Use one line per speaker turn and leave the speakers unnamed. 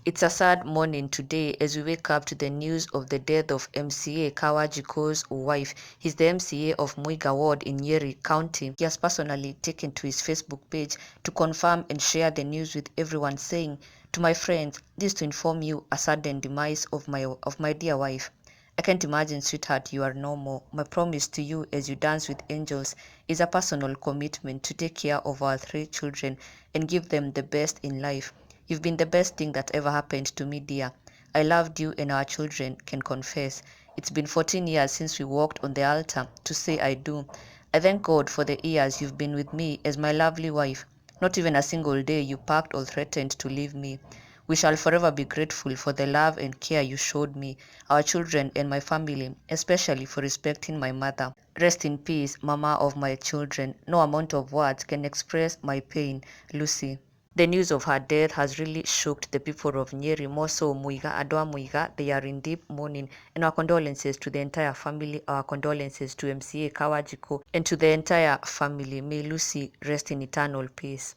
It's a sad morning today as we wake up to the news of the death of MCA Kawajiku's wife. He's the MCA of Muiga Ward in Nyeri County. He has personally taken to his Facebook page to confirm and share the news with everyone, saying, "To my friends, this to inform you a sudden demise of my dear wife. I can't imagine, sweetheart, you are no more. My promise to you as you dance with angels is a personal commitment to take care of our 3 children and give them the best in life. You've been the best thing that ever happened to me, dear. I loved you and our children can confess. It's been 14 years since we walked on the altar to say I do. I thank God for the years you've been with me as my lovely wife. Not even a single day you packed or threatened to leave me. We shall forever be grateful for the love and care you showed me, our children and my family, especially for respecting my mother. Rest in peace, mama of my children. No amount of words can express my pain, Lucy." The news of her death has really shocked the people of Nyeri, more so Muiga, Adwa Muiga. They are in deep mourning, and our condolences to the entire family, our condolences to MCA Kawanjiku, and to the entire family. May Lucy rest in eternal peace.